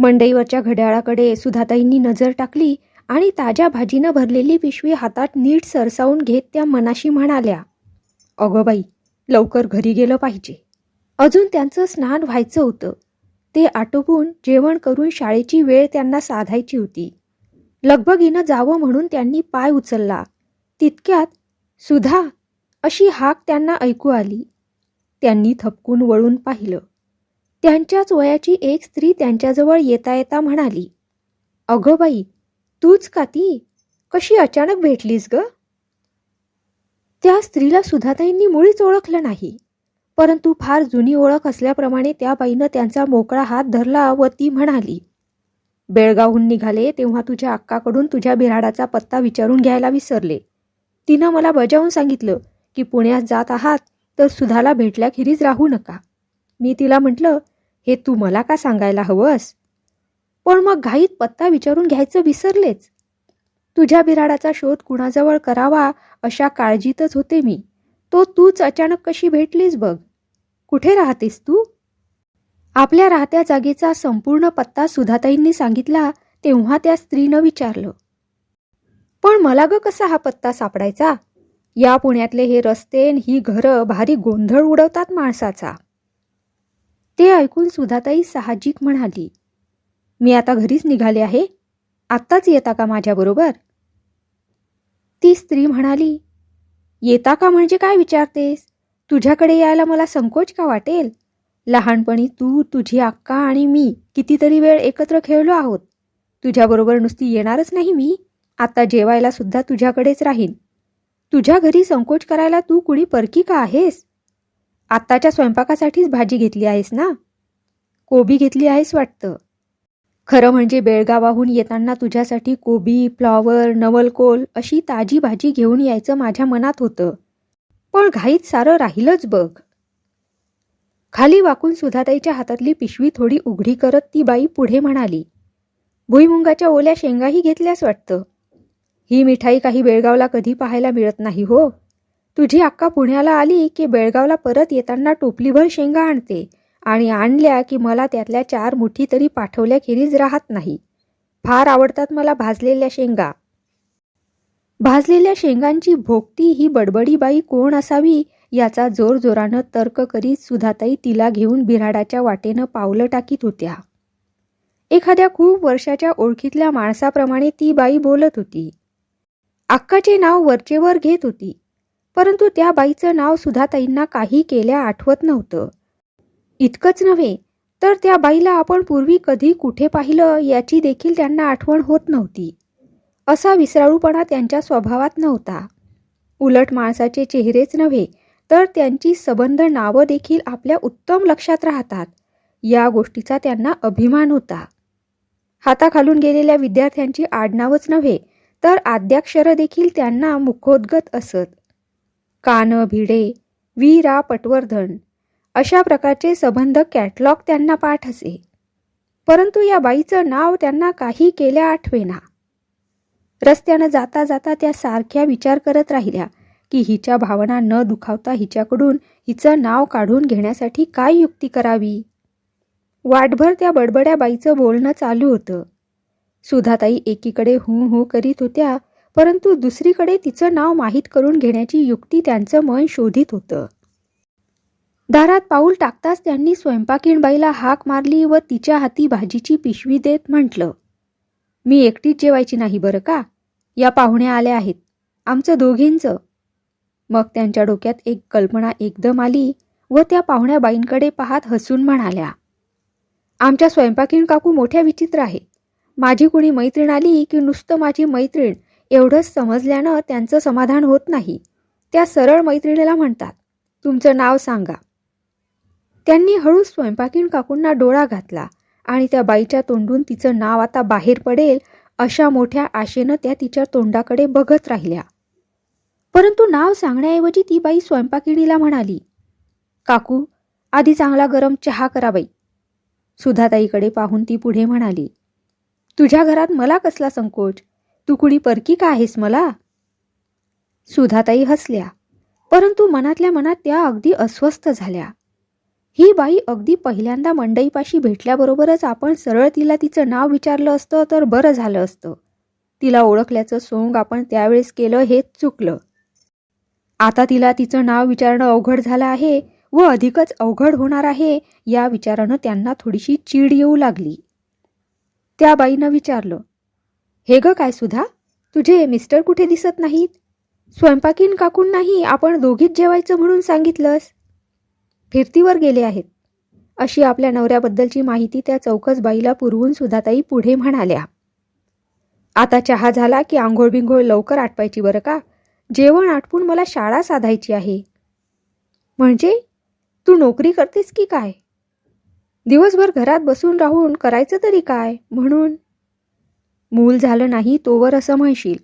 मंडईवरच्या घड्याळाकडे सुधाताईंनी नजर टाकली आणि ताज्या भाजीनं भरलेली पिशवी हातात नीट सरसावून घेत त्या मनाशी म्हणाल्या, अगं बाई, लवकर घरी गेलं पाहिजे. अजून त्यांचं स्नान व्हायचं होतं. ते आटोपून जेवण करून शाळेची वेळ त्यांना साधायची होती. लगबगीनं जावं म्हणून त्यांनी पाय उचलला. तितक्यात सुधा अशी हाक त्यांना ऐकू आली. त्यांनी थपकून वळून पाहिलं. त्यांच्याच वयाची एक स्त्री त्यांच्याजवळ येता येता म्हणाली, अगं बाई, तूच का ती? कशी अचानक भेटलीस ग? त्या स्त्रीला सुधाताईंनी मुळीच ओळखलं नाही, परंतु फार जुनी ओळख असल्याप्रमाणे त्या बाईनं त्यांचा मोकळा हात धरला व ती म्हणाली, बेळगावहून निघाले तेव्हा तुझ्या अक्काकडून तुझ्या बिऱ्हाडाचा पत्ता विचारून घ्यायला विसरले. तिनं मला बजावून सांगितलं की पुण्यात जात आहात तर सुधाला भेटल्याखेरीज राहू नका. मी तिला म्हटलं, हे तू मला का सांगायला हवंस? पण मग घाईत पत्ता विचारून घ्यायचं विसरलेच. तुझ्या बिऱ्हाडाचा शोध कुणाजवळ करावा अशा काळजीतच होते मी. तो तूच अचानक कशी भेटलीस बघ. कुठे राहतेस तू? आपल्या राहत्या जागेचा संपूर्ण पत्ता सुधाताईंनी सांगितला तेव्हा त्या स्त्रीनं विचारलं, पण मला ग कसा हा पत्ता सापडायचा? या पुण्यातले हे रस्ते ही घरं भारी गोंधळ उडवतात माणसाचा. ते ऐकून सुधाताई साहजिक म्हणाली, मी आता घरीच निघाले आहे. आत्ताच येता का माझ्याबरोबर? ती स्त्री म्हणाली, येता का म्हणजे काय विचारतेस? तुझ्याकडे यायला मला संकोच का वाटेल? लहानपणी तू, तुझी अक्का आणि मी कितीतरी वेळ एकत्र खेळलो आहोत. तुझ्याबरोबर नुसती येणारच नाही मी, आता जेवायला सुद्धा तुझ्याकडेच राहीन. तुझ्या घरी संकोच करायला तू कुणी परकी का आहेस? आत्ताच्या स्वयंपाकासाठीच भाजी घेतली आहेस ना? कोबी घेतली आहेस वाटतं. खरं म्हणजे बेळगावाहून येताना तुझ्यासाठी कोबी, फ्लॉवर, नवलकोल अशी ताजी भाजी घेऊन यायचं माझ्या मनात होतं, पण घाईत सारं राहिलंच बघ. खाली वाकून सुधाताईच्या हातातली पिशवी थोडी उघडी करत ती बाई पुढे म्हणाली, भुईमुंगाच्या ओल्या शेंगाही घेतल्यास वाटतं. ही मिठाई काही बेळगावला कधी पाहायला मिळत नाही हो. तुझी अक्का पुण्याला आली की बेळगावला परत येताना टोपलीभर शेंगा आणते आणि आणल्या की मला त्यातल्या 4 मुठी तरी पाठवल्याखेरीज राहत नाही. फार आवडतात मला भाजलेल्या शेंगा. भाजलेल्या शेंगांची भोगती ही बडबडी बाई कोण असावी याचा जोरजोरानं तर्क करीत सुधाताई तिला घेऊन बिऱ्हाडाच्या वाटेनं पावलं टाकीत होत्या. एखाद्या खूप वर्षाच्या ओळखीतल्या माणसाप्रमाणे ती बाई बोलत होती. अक्काचे नाव वरचेवर घेत होती, परंतु त्या बाईचं नाव सुधाताईंना काही केल्या आठवत नव्हतं. इतकंच नव्हे तर त्या बाईला आपण पूर्वी कधी कुठे पाहिलं याची देखील त्यांना आठवण होत नव्हती. असा विसराळूपणा त्यांच्या स्वभावात नव्हता. उलट माणसाचे चेहरेच नव्हे तर त्यांची सबंध नावं देखील आपल्या उत्तम लक्षात राहतात या गोष्टीचा त्यांना अभिमान होता. हाताखालून गेलेल्या विद्यार्थ्यांची आडनावच नव्हे तर आद्याक्षरं देखील त्यांना मुखोद्गत असत. कान भिडे, वी रा पटवर्धन अशा प्रकारचे सबंध कॅटलॉग त्यांना पाठ असे. परंतु या बाईचं नाव त्यांना काही केल्या आठवेना. रस्त्यानं जाता जाता त्या सारख्या विचार करत राहिल्या की हिच्या भावना न दुखावता हिच्याकडून हिचं नाव काढून घेण्यासाठी काय युक्ती करावी. वाटभर त्या बडबड्या बाईचं बोलणं चालू होतं. सुधाताई एकीकडे हू हू करीत होत्या, परंतु दुसरीकडे तिचं नाव माहीत करून घेण्याची युक्ती त्यांचं मन शोधित होतं. दारात पाऊल टाकताच त्यांनी स्वयंपाकीण बाईला हाक मारली व तिच्या हाती भाजीची पिशवी देत म्हटलं, मी एकटीच जेवायची नाही बरं का. या पाहुण्या आल्या आहेत, आमचं दोघींचं. मग त्यांच्या डोक्यात एक कल्पना एकदम आली व त्या पाहुण्या बाईंकडे पाहत हसून म्हणाल्या, आमच्या स्वयंपाकीण काकू मोठ्या विचित्र आहे. माझी कुणी मैत्रीण आली की नुसतं माझी मैत्रीण एवढंच समजल्यानं त्यांचं समाधान होत नाही. त्या सरळ मैत्रिणीला म्हणतात, तुमचं नाव सांगा. त्यांनी हळूच स्वयंपाकीण काकूंना डोळा घातला आणि त्या बाईच्या तोंडून तिचं नाव आता बाहेर पडेल अशा मोठ्या आशेनं त्या तिच्या तोंडाकडे बघत राहिल्या. परंतु नाव सांगण्याऐवजी ती बाई स्वयंपाकिणीला म्हणाली, काकू, आधी चांगला गरम चहा करा बाई. सुधाताईकडे पाहून ती पुढे म्हणाली, तुझ्या घरात मला कसला संकोच? तू कुणी परकी का आहेस मला? सुधाताई हसल्या, परंतु मनातल्या मनात त्या अगदी अस्वस्थ झाल्या. ही बाई अगदी पहिल्यांदा मंडईपाशी भेटल्याबरोबरच आपण सरळ तिला तिचं नाव विचारलं असतं तर बरं झालं असतं. तिला ओळखल्याचं सोंग आपण त्यावेळेस केलं हेच चुकलं. आता तिला तिचं नाव विचारणं अवघड झालं आहे व अधिकच अवघड होणार आहे या विचारानं त्यांना थोडीशी चीड येऊ लागली. त्या बाईनं विचारलं, हे ग काय सुधा, तुझे मिस्टर कुठे दिसत नाहीत? स्वयंपाकीन काकून नाही आपण दोघीच जेवायचं म्हणून सांगितलंस. फिरतीवर गेले आहेत, अशी आपल्या नवऱ्याबद्दलची माहिती त्या चौकस बाईला पुरवून सुधाताई पुढे म्हणाल्या. आता चहा झाला की आंघोळ बिंघोळ लवकर आटपायची बरं का, जेवण आटपून मला शाळा साधायची आहे. म्हणजे तू नोकरी करतेस की काय? दिवसभर घरात बसून राहून करायचं तरी काय म्हणून? मूल झालं नाही तोवर असं म्हणशील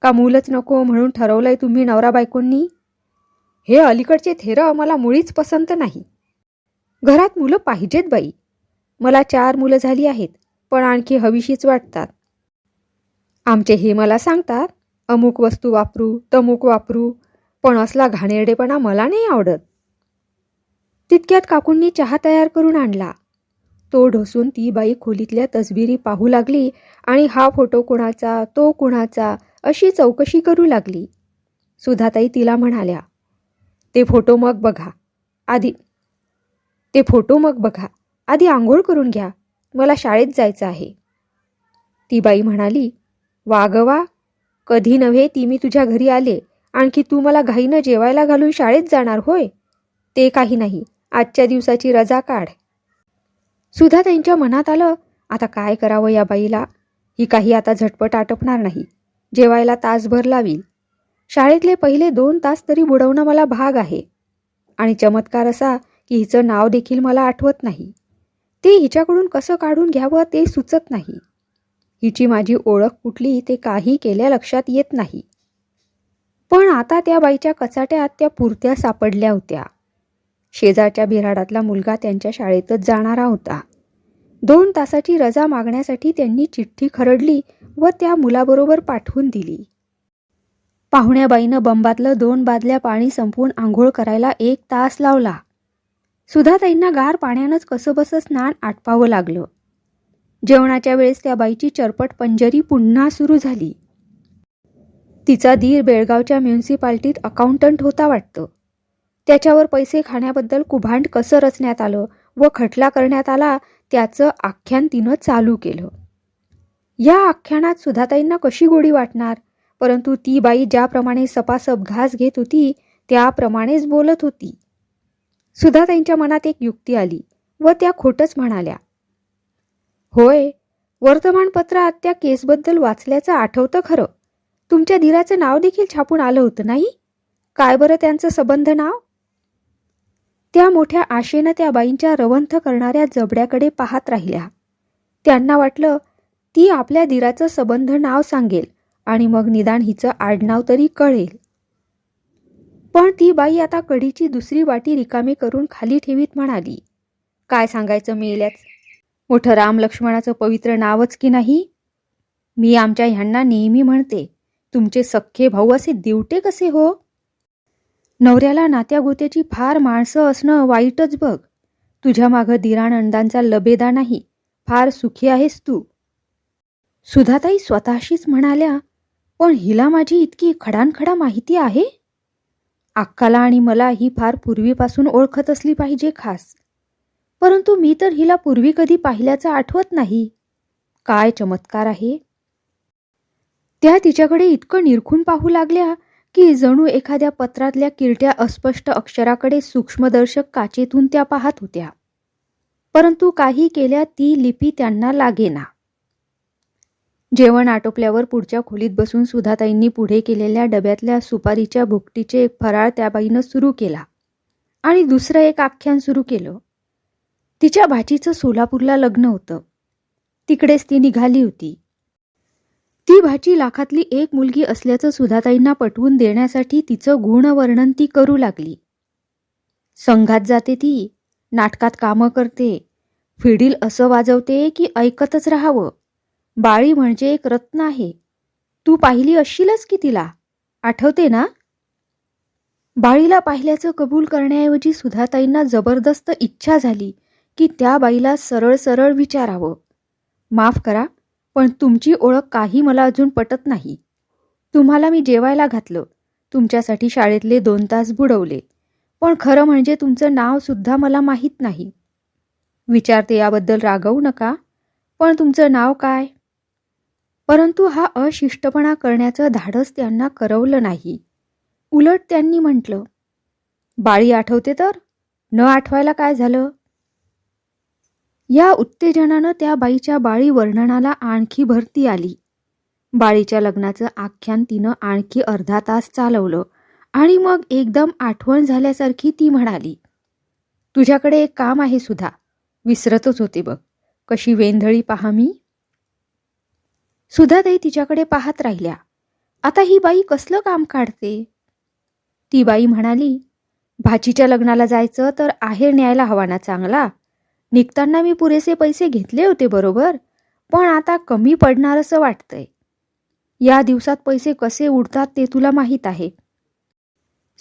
का मूलच नको म्हणून ठरवलंय तुम्ही नवरा बायकोंनी? हे अलीकडचे थेरं मला मुळीच पसंत नाही. घरात मुलं पाहिजेत बाई. मला 4 मुलं झाली आहेत पण आणखी हवीशीच वाटतात. आमचे हे मला सांगतात अमुक वस्तू वापरू तमुक वापरू, पण असला घाणेरडेपणा मला नाही आवडत. तितक्यात काकूंनी चहा तयार करून आणला. तो ढोसून ती बाई खोलीतल्या तसबिरी पाहू लागली आणि हा फोटो कुणाचा तो कुणाचा अशी चौकशी करू लागली. सुधाताई तिला म्हणाल्या, ते फोटो मग बघा आधी आंघोळ करून घ्या, मला शाळेत जायचं आहे. ती बाई म्हणाली, वा ग वा, कधी नव्हे ती मी तुझ्या घरी आले, आणखी तू मला घाईनं जेवायला घालून शाळेत जाणार होय? ते काही नाही, आजच्या दिवसाची रजा काढ. सुधाताईंच्या मनात आलं, आता काय करावं या बाईला, ही काही आता झटपट आटपणार नाही, जेवायला तासभर लावील. शाळेतले पहिले 2 तास तरी बुडवणं मला भाग आहे. आणि चमत्कार असा की हिचं नाव देखील मला आठवत नाही. ते हिच्याकडून कसं काढून घ्यावं ते सुचत नाही. हिची माझी ओळख कुठली ते काही केल्या लक्षात येत नाही. पण आता त्या बाईच्या कचाट्यात त्या पुरत्या सापडल्या होत्या. शेजारच्या बिराडातला मुलगा त्यांच्या शाळेतच जाणारा होता. 2 तासाची रजा मागण्यासाठी त्यांनी चिठ्ठी खरडली व त्या मुलाबरोबर पाठवून दिली. पाहुण्याबाईनं बंबातलं 2 बादल्या पाणी संपवून आंघोळ करायला 1 तास लावला. सुधाताईंना गार पाण्यानंच कसंबसं स्नान आटपावं लागलं. जेवणाच्या वेळेस त्या बाईची चरपट पंजरी पुन्हा सुरू झाली. तिचा दीर बेळगावच्या म्युन्सिपाल्टीत अकाउंटंट होता वाटतं. त्याच्यावर पैसे खाण्याबद्दल कुभांड कसं रचण्यात आलं व खटला करण्यात आला त्याचं आख्यान तिनं चालू केलं. या आख्यानात सुधाताईंना कशी गोडी वाटणार, परंतु ती बाई ज्याप्रमाणे सपासप घास घेत होती त्याप्रमाणेच बोलत होती. सुधाताईंच्या मनात एक युक्ती आली व त्या खोटच म्हणाल्या, होय, वर्तमानपत्रात त्या केसबद्दल वाचल्याचं आठवतं खरं. तुमच्या धीराचं नाव देखील छापून आलं होतं नाही? काय बरं त्यांचं संबंध नाव? त्या मोठ्या आशेनं त्या बाईंच्या रवंथ करणाऱ्या जबड्याकडे पाहत राहिल्या. त्यांना वाटलं ती आपल्या धीराचं संबंध नाव सांगेल आणि मग निदान हिचं आडनाव तरी कळेल. पण ती बाई आता कढीची दुसरी वाटी रिकामी करून खाली ठेवीत म्हणाली, काय सांगायचं मेल्याच, मोठं राम लक्ष्मणाचं पवित्र नावच की नाही. मी आमच्या ह्यांना नेहमी म्हणते, तुमचे सख्खे भाऊ असे दिवटे कसे हो? नवऱ्याला नात्यागोत्याची फार माणसं असणं वाईटच बघ. तुझ्या मागं दिरानंदांचा लबेदा नाही, फार सुखी आहेस तू. सुधाताई स्वतःशीच म्हणाल्या, पण हिला माझी इतकी खडानखडा माहिती आहे? अक्काला आणि मला ही फार पूर्वीपासून ओळखत असली पाहिजे खास, परंतु मी तर हिला पूर्वी कधी पाहिल्याचं आठवत नाही. काय चमत्कार आहे. त्या तिच्याकडे इतकं निरखून पाहू लागल्या की जणू एखाद्या पत्रातल्या किरट्या अस्पष्ट अक्षराकडे सूक्ष्मदर्शक काचेतून त्या पाहत होत्या. परंतु काही केल्या ती लिपी त्यांना लागेना. जेवण आटोपल्यावर पुढच्या खोलीत बसून सुधाताईंनी पुढे केलेल्या डब्यातल्या सुपारीच्या भुकटीचे एक फराळ त्या बाईनं सुरू केला आणि दुसरं एक आख्यान सुरू केलं. तिच्या भाचीचं सोलापूरला लग्न होतं. तिकडेच ती निघाली होती. ती भाची लाखातली एक मुलगी असल्याचं सुधाताईंना पटवून देण्यासाठी तिचं गुणवर्णन ती करू लागली. संघात जाते ती, नाटकात कामं करते, फिडील असं वाजवते की ऐकतच राहावं. बाळी म्हणजे एक रत्न आहे. तू पाहिली असशीलच की तिला, आठवते ना? बाईला पाहिल्याचं कबूल करण्याऐवजी सुधाताईंना जबरदस्त इच्छा झाली की त्या बाईला सरळ सरळ विचारावं, माफ करा, पण तुमची ओळख काही मला अजून पटत नाही. तुम्हाला मी जेवायला घातलं, तुमच्यासाठी शाळेतले 2 तास बुडवले, पण खरं म्हणजे तुमचं नाव सुद्धा मला माहीत नाही. विचारते याबद्दल रागवू नका, पण तुमचं नाव काय? परंतु हा अशिष्टपणा करण्याचं धाडस त्यांना करवलं नाही. उलट त्यांनी म्हटलं, बाळी आठवते तर? न आठवायला काय झालं? या उत्तेजनानं त्या बाईच्या बाळी वर्णनाला आणखी भरती आली. बाळीच्या लग्नाचं आख्यान तिनं आणखी अर्धा तास चालवलं आणि मग एकदम आठवण झाल्यासारखी ती म्हणाली, तुझ्याकडे एक काम आहे सुधा, विसरतच होते बघ. कशी वेंधळी पहा मी. सुधाताई तिच्याकडे पाहत राहिल्या. आता ही बाई कसलं काम काढते? ती बाई म्हणाली, भाचीच्या लग्नाला जायचं तर आहेर न्यायला हवा ना चांगला. निघताना मी पुरेसे पैसे घेतले होते बरोबर, पण आता कमी पडणार असं वाटतंय. या दिवसात पैसे कसे उडतात ते तुला माहीत आहे.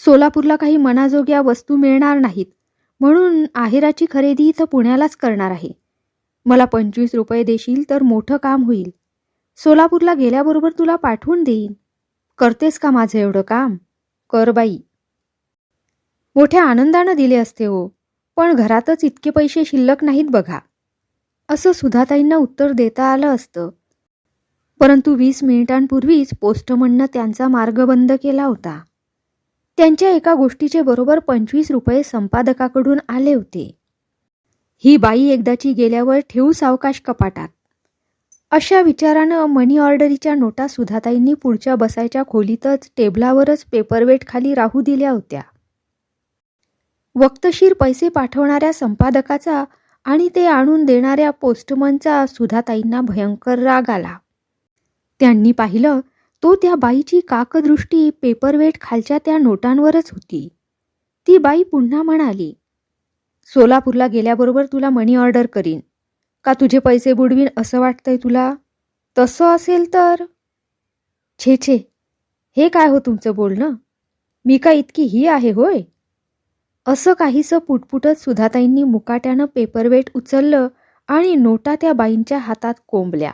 सोलापूरला काही मनाजोग्या वस्तू मिळणार नाहीत, म्हणून आहेराची खरेदी इथं पुण्यालाच करणार आहे. मला 25 रुपये देशील तर मोठं काम होईल. सोलापूरला गेल्याबरोबर तुला पाठवून देईन. करतेस का माझं एवढं काम? कर बाई. मोठ्या आनंदानं दिले असते हो, पण घरातच इतके पैसे शिल्लक नाहीत बघा, असं सुधाताईंना उत्तर देता आलं असतं. परंतु 20 मिनिटांपूर्वीच पोस्टमननं त्यांचा मार्ग बंद केला होता. त्यांच्या एका गोष्टीचे बरोबर 25 रुपये संपादकाकडून आले होते. ही बाई एकदाची गेल्यावर ठेवू सावकाश कपाटात, अशा विचारानं मनी ऑर्डरीच्या नोटा सुधाताईंनी पुढच्या बसायच्या खोलीतच टेबलावरच पेपरवेट खाली राहू दिल्या होत्या. वक्तशीर पैसे पाठवणाऱ्या संपादकाचा आणि ते आणून देणाऱ्या पोस्टमनचा सुधाताईंना भयंकर राग आला. त्यांनी पाहिलं तो त्या बाईची काकदृष्टी पेपरवेट खालच्या त्या नोटांवरच होती. ती बाई पुन्हा म्हणाली, सोलापूरला गेल्याबरोबर तुला मनी ऑर्डर करीन. का तुझे पैसे बुडवीन असं वाटतंय तुला? तसं असेल तर. छे छे, हे काय हो तुमचं बोलणं? मी का इतकी ही आहे होय? असं काहीसं पुटपुटत सुधाताईंनी मुकाट्यानं पेपरवेट उचललं आणि नोटा त्या बाईंच्या हातात कोंबल्या.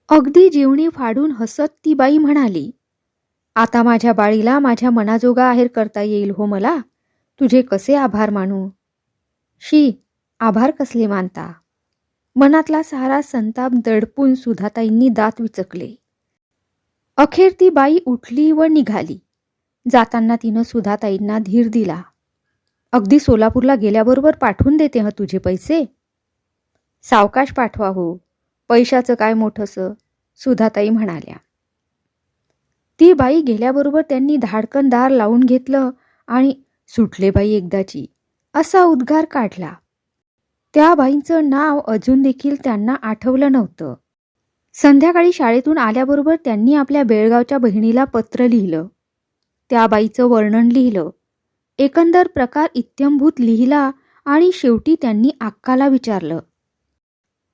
अगदी जीवणी फाडून हसत ती बाई म्हणाली, आता माझ्या बाळीला माझ्या मनाजोगा आहेर करता येईल हो मला. तुझे कसे आभार मानू? शी, आभार कसले मानता? मनातला सारा संताप दडपून सुधाताईंनी दात विचकले. अखेर ती बाई उठली व निघाली. जाताना तिनं सुधाताईंना धीर दिला. अगदी सोलापूरला गेल्याबरोबर पाठवून देते ह तुझे पैसे. सावकाश पाठवा हो, पैशाचं काय मोठंसं, सुधाताई म्हणाल्या. ती बाई गेल्याबरोबर त्यांनी धाडकन दार लावून घेतलं आणि सुटले बाई एकदाची असा उद्गार काढला. त्या बाईंचं नाव अजून देखील त्यांना आठवलं नव्हतं. संध्याकाळी शाळेतून आल्याबरोबर त्यांनी आपल्या बेळगावच्या बहिणीला पत्र लिहिलं. त्या बाईचं वर्णन लिहिलं. एकंदर प्रकार इत्यंभूत लिहिला आणि शेवटी त्यांनी अक्काला विचारलं,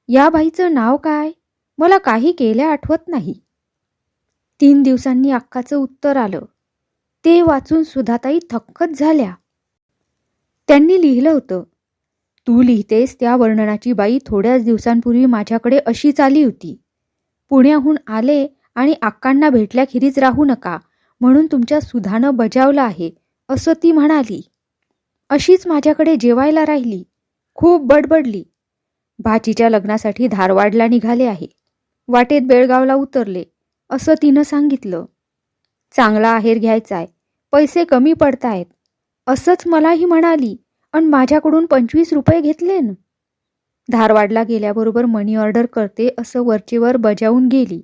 या बाईचं नाव काय? मला काही केल्या आठवत नाही. 3 दिवसांनी अक्काचं उत्तर आलं. ते वाचून सुधाताई थक्कच झाल्या. त्यांनी लिहिलं होतं, तू लिहितेस त्या वर्णनाची बाई थोड्याच दिवसांपूर्वी माझ्याकडे अशीच आली होती. पुण्याहून आले आणि अक्कांना भेटल्याखेरीज राहू नका म्हणून तुमच्या सुधानं बजावलं आहे असं ती म्हणाली. अशीच माझ्याकडे जेवायला राहिली. खूप बडबडली. भाचीच्या लग्नासाठी धारवाडला निघाले आहे. वाटेत बेळगावला उतरले असं तिनं सांगितलं. चांगला आहेर घ्यायचाय, पैसे कमी पडतायत असंच मलाही म्हणाली आणि माझ्याकडून 25 रुपये घेतले न. धारवाडला गेल्याबरोबर मनी ऑर्डर करते असं वरचेवर बजावून गेली.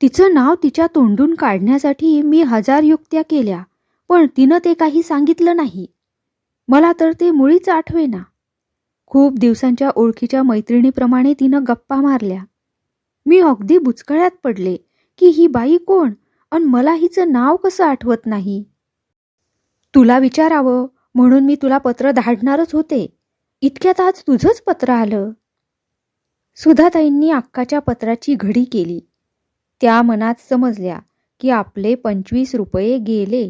तिचं नाव तिच्या तोंडून काढण्यासाठी मी 1000 युक्त्या केल्या, पण तिनं ते काही सांगितलं नाही. मला तर ते मुळीच आठवेना. खूप दिवसांच्या ओळखीच्या मैत्रिणीप्रमाणे तिनं गप्पा मारल्या. मी अगदी बुचकळ्यात पडले की ही बाई कोण आणि मला हिचं नाव कसं आठवत नाही. तुला विचारावं म्हणून मी तुला पत्र धाडणारच होते. इतक्यात आज तुझंच पत्र आलं. सुधाताईंनी अक्काच्या पत्राची घडी केली. त्या मनात समजल्या की आपले 25 रुपये गेले.